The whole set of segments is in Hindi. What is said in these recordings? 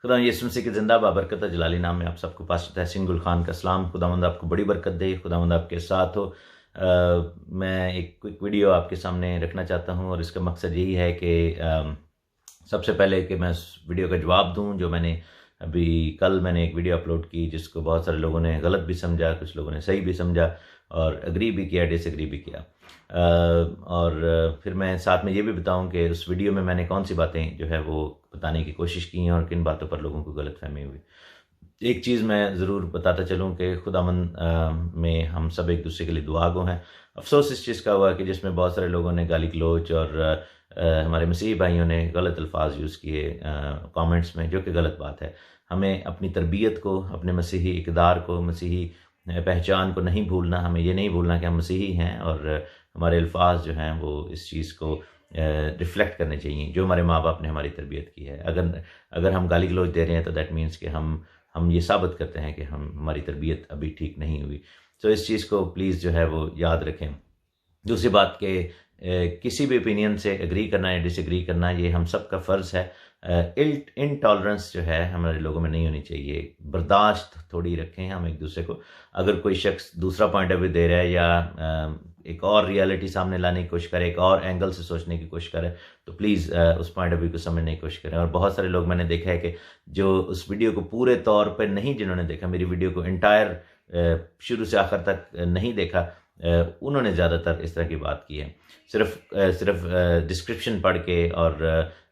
खुदा यसु मसीह के ज़िंदा बाबरकत जलाली नाम में आप सबको पास्टर तहसीन गुल खान का सलाम। खुदावंद आपको बड़ी बरकत दे, खुदावंद आपके साथ हो। मैं एक क्विक वीडियो आपके सामने रखना चाहता हूं और इसका मकसद यही है कि सबसे पहले कि मैं उस वीडियो का जवाब दूं जो मैंने कल एक वीडियो अपलोड की, जिसको बहुत सारे लोगों ने गलत भी समझा, कुछ लोगों ने सही भी समझा और एग्री भी किया, डिसएग्री भी किया। और फिर मैं साथ में ये भी बताऊं कि उस वीडियो में मैंने कौन सी बातें जो है वो बताने की कोशिश की हैं और किन बातों पर लोगों को गलतफहमी हुई। एक चीज़ मैं ज़रूर बताता चलूं कि खुदावंद में हम सब एक दूसरे के लिए दुआगो हैं। अफसोस इस चीज़ का हुआ कि जिसमें बहुत सारे लोगों ने गाली गलोच और हमारे मसीही भाइयों ने गलत अल्फाज यूज़ किए कमेंट्स में, जो कि गलत बात है। हमें अपनी तरबियत को, अपने मसीही इक़दार को, मसीही पहचान को नहीं भूलना। हमें ये नहीं भूलना कि हम मसीही हैं और हमारे अल्फाज जो हैं वो इस चीज़ को रिफ़्लेक्ट करने चाहिए जो हमारे माँ बाप ने हमारी तरबियत की है। अगर हम गाली गलौज दे रहे हैं तो दैट मीन्स कि हम ये साबित करते हैं कि हमारी तरबियत अभी ठीक नहीं हुई। तो इस चीज़ को प्लीज़ जो है वो याद रखें। दूसरी बात कि किसी भी ओपिनियन से एग्री करना या डिसएग्री करना ये हम सब का फ़र्ज़ है। इनटॉलरेंस जो है हमारे लोगों में नहीं होनी चाहिए। बर्दाश्त थोड़ी रखें हम एक दूसरे को। अगर कोई शख्स दूसरा पॉइंट ऑफ व्यू दे रहा है या एक और रियलिटी सामने लाने की कोशिश करे, एक और एंगल से सोचने की कोशिश करे, तो प्लीज़ उस पॉइंट ऑफ व्यू को समझने की कोशिश करें। और बहुत सारे लोग मैंने देखा है कि जो उस वीडियो को पूरे तौर पर नहीं, जिन्होंने देखा मेरी वीडियो को इंटायर शुरू से आखिर तक नहीं देखा, उन्होंने ज़्यादातर इस तरह की बात की है, सिर्फ डिस्क्रिप्शन पढ़ के और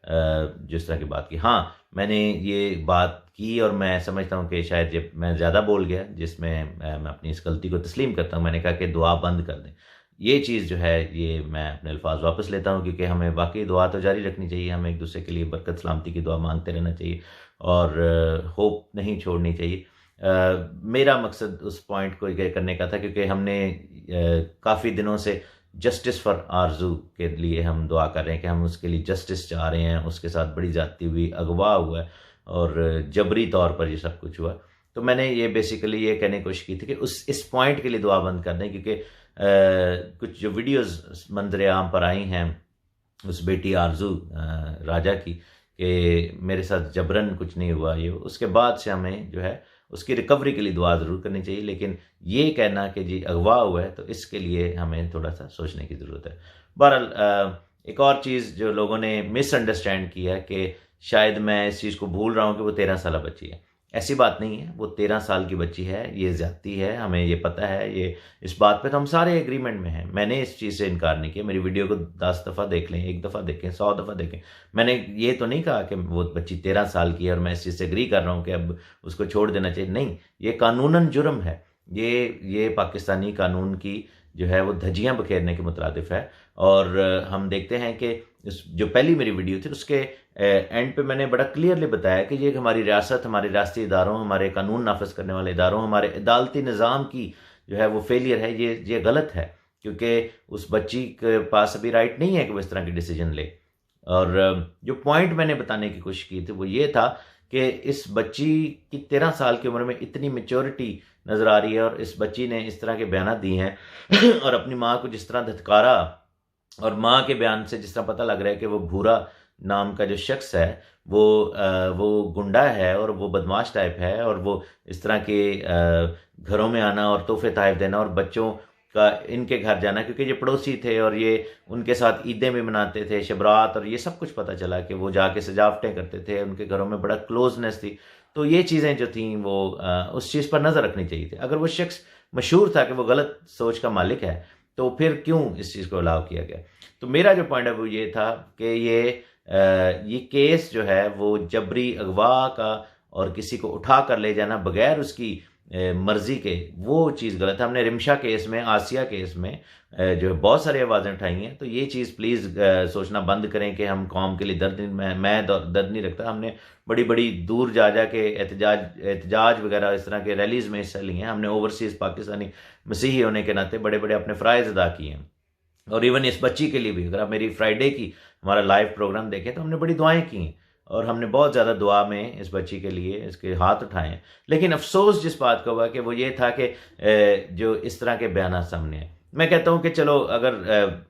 जिस तरह की बात की। हाँ, मैंने ये बात की और मैं समझता हूँ कि शायद जब मैं ज़्यादा बोल गया, जिसमें मैं अपनी इस गलती को तस्लीम करता हूँ। मैंने कहा कि दुआ बंद कर दें। ये चीज़ जो है ये मैं अपने अल्फाज वापस लेता हूँ, क्योंकि हमें वाकई दुआ तो जारी रखनी चाहिए। हमें एक दूसरे के लिए बरकत सलामती की दुआ मांगते रहना चाहिए और होप नहीं छोड़नी चाहिए। मेरा मकसद उस पॉइंट को ये करने का था क्योंकि हमने काफ़ी दिनों से जस्टिस फॉर आरजू के लिए हम दुआ कर रहे हैं कि हम उसके लिए जस्टिस चाह रहे हैं। उसके साथ बड़ी ज़्यादती हुई, अगवा हुआ है और जबरी तौर पर ये सब कुछ हुआ। तो मैंने ये बेसिकली ये कहने की कोशिश की थी कि इस पॉइंट के लिए दुआ बंद कर दें, क्योंकि कुछ जो वीडियोस मंजर आम पर आई हैं उस बेटी आरजू राजा की कि मेरे साथ जबरन कुछ नहीं हुआ, ये उसके बाद से हमें जो है उसकी रिकवरी के लिए दुआ ज़रूर करनी चाहिए। लेकिन ये कहना कि जी अगवा हुआ है, तो इसके लिए हमें थोड़ा सा सोचने की ज़रूरत है। बहरहाल एक और चीज़ जो लोगों ने मिसअंडरस्टैंड की है कि शायद मैं इस चीज़ को भूल रहा हूँ कि वो 13 साल बच्ची है। ऐसी बात नहीं है, वो 13 साल की बच्ची है। ये ज़्यादती है, हमें ये पता है। ये इस बात पे तो हम सारे एग्रीमेंट में हैं। मैंने इस चीज़ से इनकार नहीं किया। मेरी वीडियो को 10 दफ़ा देख लें, 1 दफ़ा देखें, 100 दफ़ा देखें। मैंने ये तो नहीं कहा कि वो बच्ची 13 साल की है और मैं इस चीज़ से एग्री कर रहा हूँ कि अब उसको छोड़ देना चाहिए। नहीं, ये कानूनन जुर्म है। ये पाकिस्तानी कानून की जो है वो धज्जियाँ बखेरने के मुतरादिफ है। और हम देखते हैं कि जो पहली मेरी वीडियो थी उसके एंड पे मैंने बड़ा क्लियरली बताया कि ये हमारी रियासत, हमारे रियासती इदारों, हमारे कानून नाफिज करने वाले इदारों, हमारे अदालती निज़ाम की जो है वो फेलियर है। ये गलत है, क्योंकि उस बच्ची के पास अभी राइट नहीं है कि वो इस तरह की डिसीजन ले। और जो पॉइंट मैंने बताने की कोशिश की थी वो ये था कि इस बच्ची की 13 साल की उम्र में इतनी मेच्योरिटी नज़र आ रही है और इस बच्ची ने इस तरह के बयान दिए हैं और अपनी माँ को जिस तरह धत्कारा, और माँ के बयान से जिस तरह पता लग रहा है कि वो भूरा नाम का जो शख्स है वो गुंडा है और वो बदमाश टाइप है और वो इस तरह के घरों में आना और तोहफे तहफ़ देना और बच्चों का इनके घर जाना, क्योंकि ये पड़ोसी थे और ये उनके साथ ईदें भी मनाते थे, शबरात, और ये सब कुछ पता चला कि वो जाके सजावटें करते थे, उनके घरों में बड़ा क्लोजनेस थी। तो ये चीज़ें जो थी वो उस चीज़ पर नज़र रखनी चाहिए थी। अगर वो शख्स मशहूर था कि वो गलत सोच का मालिक है, तो फिर क्यों इस चीज़ को अलाउ किया गया। तो मेरा जो पॉइंट ऑफ व्यू ये था कि ये केस जो है वो जबरी अगवा का और किसी को उठा कर ले जाना बगैर उसकी मर्जी के, वो चीज़ गलत है। हमने रिमशा केस में, आसिया केस में जो है बहुत सारी आवाज़ें उठाई हैं। तो ये चीज़ प्लीज़ सोचना बंद करें कि हम कौम के लिए दर्द मैं दर्द नहीं रखता। हमने बड़ी दूर जा के एहतजाज वगैरह इस तरह के रैलीज़ में हिस्सा लिए हैं। हमने ओवरसीज़ पाकिस्तानी मसीही होने के नाते बड़े अपने फ़राइज़ अदा किए हैं। और इवन इस बच्ची के लिए भी, अगर आप मेरी फ्राइडे की हमारा लाइव प्रोग्राम देखें तो हमने बड़ी दुआएं की हैं और हमने बहुत ज़्यादा दुआ में इस बच्ची के लिए इसके हाथ उठाए हैं। लेकिन अफसोस जिस बात का हुआ कि वो ये था कि जो इस तरह के बयान सामने आए। मैं कहता हूँ कि चलो अगर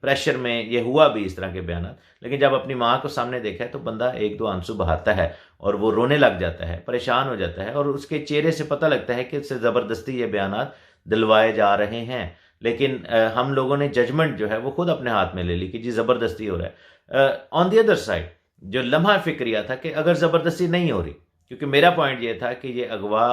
प्रेशर में ये हुआ भी इस तरह के बयान, लेकिन जब अपनी माँ को सामने देखा है तो बंदा एक दो आंसू बहाता है और वो रोने लग जाता है, परेशान हो जाता है, और उसके चेहरे से पता लगता है कि उससे ज़बरदस्ती ये बयान दिलवाए जा रहे हैं। लेकिन हम लोगों ने जजमेंट जो है वो खुद अपने हाथ में ले ली कि जी ज़बरदस्ती हो रहा है। ऑन दी अदर साइड जो लम्हा फिक्रिया था कि अगर ज़बरदस्ती नहीं हो रही, क्योंकि मेरा पॉइंट ये था कि ये अगवा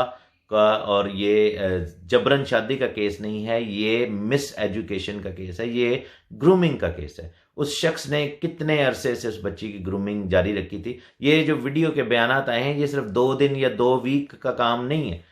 का और ये जबरन शादी का केस नहीं है, ये मिस एजुकेशन का केस है, ये ग्रूमिंग का केस है। उस शख्स ने कितने अरसे से उस बच्ची की ग्रूमिंग जारी रखी थी। ये जो वीडियो के बयानात आए हैं ये सिर्फ 2 दिन या 2 वीक का काम नहीं है।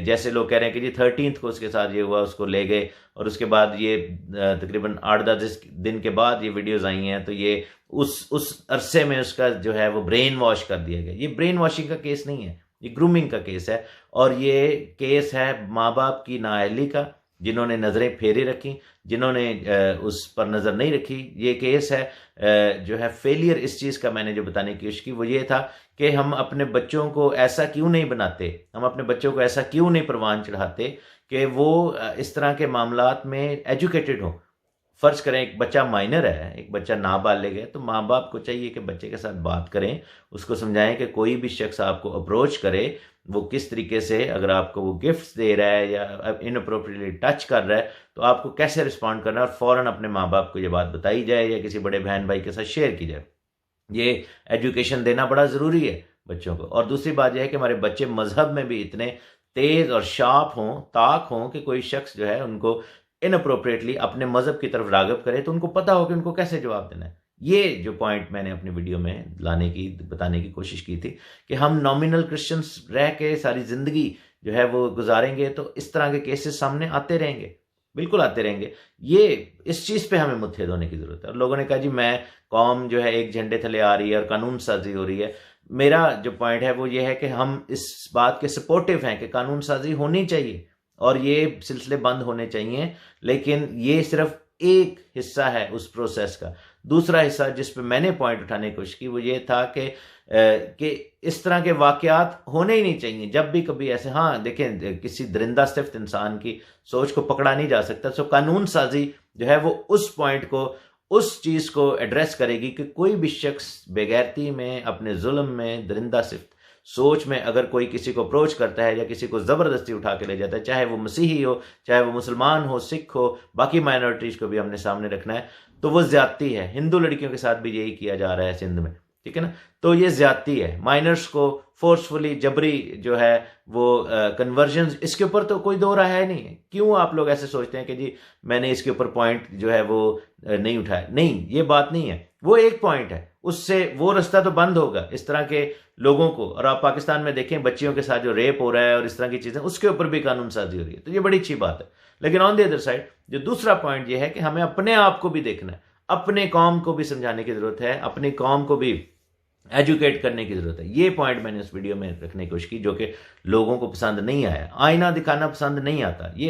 जैसे लोग कह रहे हैं कि जी 13th को उसके साथ ये हुआ, उसको ले गए, और उसके बाद ये तकरीबन 8-10 दिन के बाद ये वीडियोज़ आई हैं, तो ये उस अरसे में उसका जो है वो ब्रेन वॉश कर दिया गया। ये ब्रेन वॉशिंग का केस नहीं है, ये ग्रूमिंग का केस है, और ये केस है माँ बाप की नाअहली का, जिन्होंने नज़रें फेरे रखी, जिन्होंने उस पर नज़र नहीं रखी। ये केस है जो है फेलियर इस चीज़ का मैंने जो बताने की कोशिश की वो ये था कि हम अपने बच्चों को ऐसा क्यों नहीं बनाते, हम अपने बच्चों को ऐसा क्यों नहीं परवान चढ़ाते कि वो इस तरह के मामलात में एजुकेटेड हो। फ़र्ज़ करें एक बच्चा माइनर है, एक बच्चा नाबालिग है, तो माँ बाप को चाहिए कि बच्चे के साथ बात करें, उसको समझाएं कि कोई भी शख्स आपको अप्रोच करे, वो किस तरीके से, अगर आपको वो गिफ्ट्स दे रहा है या इनअप्रोप्रिएटली टच कर रहा है तो आपको कैसे रिस्पॉन्ड करना है, और फ़ौरन अपने माँ बाप को ये बात बताई जाए या किसी बड़े बहन भाई के साथ शेयर की जाए। ये एजुकेशन देना बड़ा ज़रूरी है बच्चों को। और दूसरी बात यह है कि हमारे बच्चे मज़हब में भी इतने तेज़ और शार्प हों, ताक हों कि कोई शख्स जो है उनको इनअप्रोप्रिएटली अपने मज़हब की तरफ राग़िब करे तो उनको पता हो कि उनको कैसे जवाब देना है। ये जो पॉइंट मैंने अपनी वीडियो में बताने की कोशिश की थी कि हम नॉमिनल क्रिश्चियंस रह के सारी ज़िंदगी जो है वो गुजारेंगे तो इस तरह के केसेस सामने आते रहेंगे, बिल्कुल आते रहेंगे। ये इस चीज़ पे हमें मुत्तहिद होने की ज़रूरत है। और लोगों ने कहा जी मैं कौम जो है एक झंडे थले आ रही है और कानून साजी हो रही है। मेरा जो पॉइंट है वो ये है कि हम इस बात के सपोर्टिव हैं कि कानून साजी होनी चाहिए और ये सिलसिले बंद होने चाहिए, लेकिन ये सिर्फ एक हिस्सा है उस प्रोसेस का। दूसरा हिस्सा जिस पे मैंने पॉइंट उठाने की कोशिश की वो ये था कि इस तरह के वाक़यात होने ही नहीं चाहिए। जब भी कभी ऐसे, हाँ देखें, किसी दरिंदा सिफ्त इंसान की सोच को पकड़ा नहीं जा सकता, सो कानून साजी जो है वो उस पॉइंट को, उस चीज़ को एड्रेस करेगी कि कोई भी शख्स बेगैरती में, अपने जुल्म में, दरिंदा सिफ्त सोच में अगर कोई किसी को अप्रोच करता है या किसी को ज़बरदस्ती उठा के ले जाता है, चाहे वो मसीही हो, चाहे वो मुसलमान हो, सिख हो, बाकी माइनॉरिटीज़ को भी हमने सामने रखना है, तो वो ज़्यादती है। हिंदू लड़कियों के साथ भी यही किया जा रहा है सिंध में, ठीक है ना। तो ये ज़्यादती है। माइनर्स को फोर्सफुली, जबरी जो है वो कन्वर्जन, इसके ऊपर तो कोई दो राय नहीं है। क्यों आप लोग ऐसे सोचते हैं कि जी मैंने इसके ऊपर पॉइंट जो है वो नहीं उठाया? नहीं, ये बात नहीं है। वो एक पॉइंट है, उससे वो रास्ता तो बंद होगा इस तरह के लोगों को। और आप पाकिस्तान में देखें बच्चियों के साथ जो रेप हो रहा है और इस तरह की चीज़ें, उसके ऊपर भी कानून साजी हो रही है, तो ये बड़ी अच्छी बात है। लेकिन ऑन द अदर साइड जो दूसरा पॉइंट ये है कि हमें अपने आप को भी देखना है, अपने कौम को भी समझाने की ज़रूरत है, अपनी कौम को भी एजुकेट करने की ज़रूरत है। ये पॉइंट मैंने उस वीडियो में रखने की कोशिश की जो कि लोगों को पसंद नहीं आया। आईना दिखाना पसंद नहीं आता, ये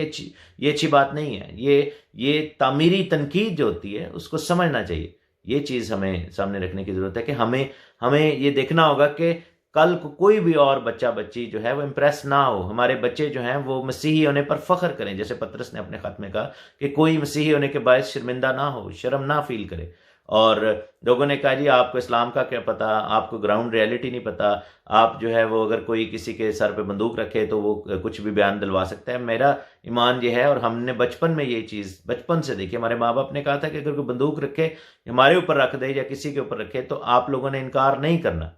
अच्छी बात नहीं है। ये तामीरी तनकीद जो होती है उसको समझना चाहिए। ये चीज़ हमें सामने रखने की ज़रूरत है कि हमें ये देखना होगा कि कल को कोई भी और बच्चा बच्ची जो है वो इम्प्रेस ना हो। हमारे बच्चे जो हैं वो मसीही होने पर फ़ख्र करें, जैसे पतरस ने अपने ख़त में कहा कि कोई मसीही होने के बायस शर्मिंदा ना हो, शर्म ना फील करे। और लोगों ने कहा जी आपको इस्लाम का क्या पता, आपको ग्राउंड रियलिटी नहीं पता, आप जो है वो अगर कोई किसी के सर पे बंदूक रखे तो वो कुछ भी बयान दिलवा सकता है। मेरा ईमान ये है, और हमने बचपन में ये चीज़ बचपन से देखी। हमारे माँ बाप ने कहा था कि अगर कोई बंदूक रखे, हमारे ऊपर रख दे या किसी के ऊपर रखे, तो आप लोगों ने इनकार नहीं करना।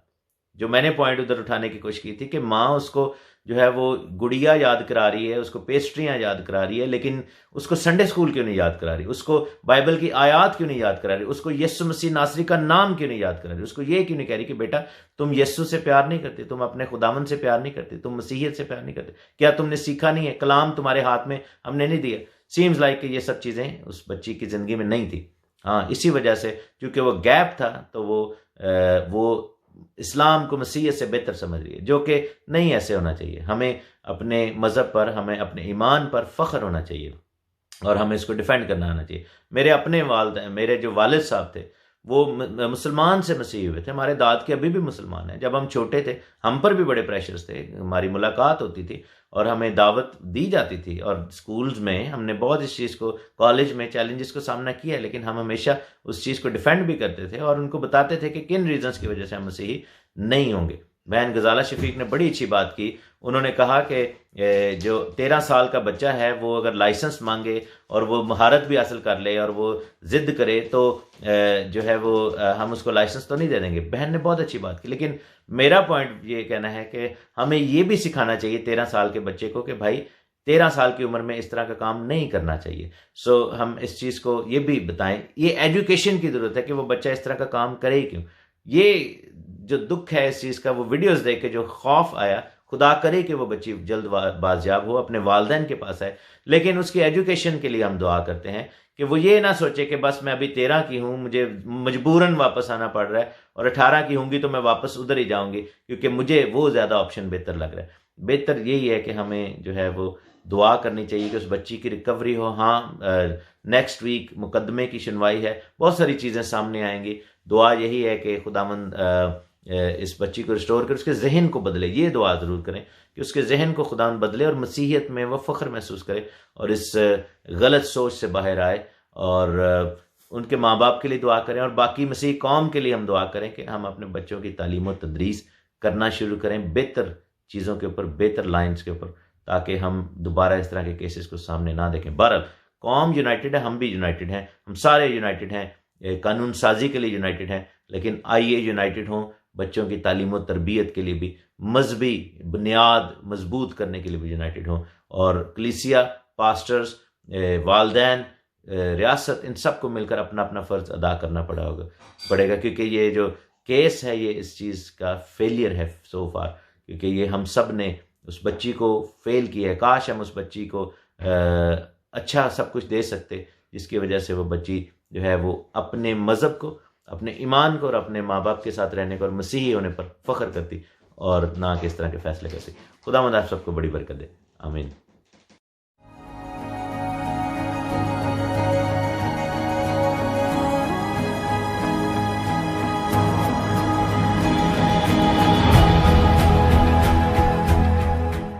जो मैंने पॉइंट उधर उठाने की कोशिश की थी कि माँ उसको जो है वो गुड़िया याद करा रही है, उसको पेस्ट्रियाँ याद करा रही है, लेकिन उसको संडे स्कूल क्यों नहीं याद करा रही, उसको बाइबल की आयत क्यों नहीं याद करा रही, उसको यीशु मसीह नासरी का नाम क्यों नहीं याद करा रही, उसको ये क्यों नहीं कह रही कि बेटा तुम यीशु से प्यार नहीं करते, तुम अपने खुदावन से प्यार नहीं करते, तुम मसीहियत से प्यार नहीं करते, क्या तुमने सीखा नहीं है? कलाम तुम्हारे हाथ में हमने नहीं दिया। सीम्स लाइक कि ये सब चीज़ें उस बच्ची की ज़िंदगी में नहीं थी। हाँ, इसी वजह से, क्योंकि वो गैप था, तो वो इस्लाम को मसीह से बेहतर समझ रही है, जो कि नहीं ऐसे होना चाहिए। हमें अपने मज़हब पर, हमें अपने ईमान पर फ़ख्र होना चाहिए और हमें इसको डिफेंड करना आना चाहिए। मेरे अपने मेरे जो वालिद साहब थे वो मुसलमान से मसीह हुए थे। हमारे दाद के अभी भी मुसलमान हैं। जब हम छोटे थे हम पर भी बड़े प्रेशर्स थे, हमारी मुलाकात होती थी और हमें दावत दी जाती थी, और स्कूल्स में हमने बहुत इस चीज़ को, कॉलेज में चैलेंजेस को सामना किया, लेकिन हम हमेशा उस चीज़ को डिफेंड भी करते थे और उनको बताते थे कि किन रीजंस की वजह से हम मसीही नहीं होंगे। बहन गजाला शफीक ने बड़ी अच्छी बात की। उन्होंने कहा कि जो 13 साल का बच्चा है वो अगर लाइसेंस मांगे और वो महारत भी हासिल कर ले और वो ज़िद्द करे तो जो है वो हम उसको लाइसेंस तो नहीं दे देंगे। बहन ने बहुत अच्छी बात की, लेकिन मेरा पॉइंट ये कहना है कि हमें ये भी सिखाना चाहिए 13 साल के बच्चे को कि भाई 13 साल की उम्र में इस तरह का काम नहीं करना चाहिए। सो हम इस चीज़ को ये भी बताएं, ये एजुकेशन की ज़रूरत है कि वो बच्चा इस तरह का काम करे क्यों। ये जो दुख है इस चीज़ का, वो वीडियोस देख के जो खौफ आया, खुदा करे कि वो बच्ची जल्द बाजियाब हो, अपने वालदैन के पास आए, लेकिन उसकी एजुकेशन के लिए हम दुआ करते हैं कि वो ये ना सोचे कि बस मैं अभी 13 की हूँ, मुझे मजबूरन वापस आना पड़ रहा है, और 18 की होंगी तो मैं वापस उधर ही जाऊँगी क्योंकि मुझे वो ज़्यादा ऑप्शन बेहतर लग रहा है। बेहतर यही है कि हमें जो है वो दुआ करनी चाहिए कि उस बच्ची की रिकवरी हो। हाँ, नेक्स्ट वीक मुकदमे की सुनवाई है, बहुत सारी चीज़ें सामने आएंगी। दुआ यही है कि खुदावंद इस बच्ची को रिस्टोर करे, उसके जहन को बदले। ये दुआ ज़रूर करें कि उसके जहन को खुदावंद बदले और मसीहियत में वह फ़ख्र महसूस करे और इस गलत सोच से बाहर आए, और उनके माँ बाप के लिए दुआ करें और बाकी मसीह कौम के लिए हम दुआ करें कि हम अपने बच्चों की तालीम और तदरीस करना शुरू करें बेहतर चीज़ों के ऊपर, बेहतर लाइन्स के ऊपर, ताकि हम दोबारा इस तरह के केसेस को सामने ना देखें। बहरहाल कौम यूनाइटेड है, हम भी यूनाइटेड हैं, हम सारे यूनाइटेड हैं, कानून साजी के लिए यूनाइटेड हैं, लेकिन आइए यूनाइटेड हों बच्चों की तालीम और तरबियत के लिए भी, मजहबी बुनियाद मजबूत करने के लिए भी यूनाइटेड हों, और कलीसिया, पास्टर्स, वालदैन, रियासत, इन सब को मिलकर अपना अपना फ़र्ज़ अदा करना पड़ेगा, क्योंकि ये जो केस है ये इस चीज़ का फेलियर है सो फार, क्योंकि ये हम सब ने उस बच्ची को फेल किया है। काश हम उस बच्ची को अच्छा सब कुछ दे सकते जिसकी वजह से वो बच्ची जो है वो अपने मज़हब को, अपने ईमान को और अपने माँ बाप के साथ रहने को और मसीही होने पर फ़ख्र करती, और ना कि इस तरह के फ़ैसले करती। खुदावंद आप सबको बड़ी बरकत दे। आमीन।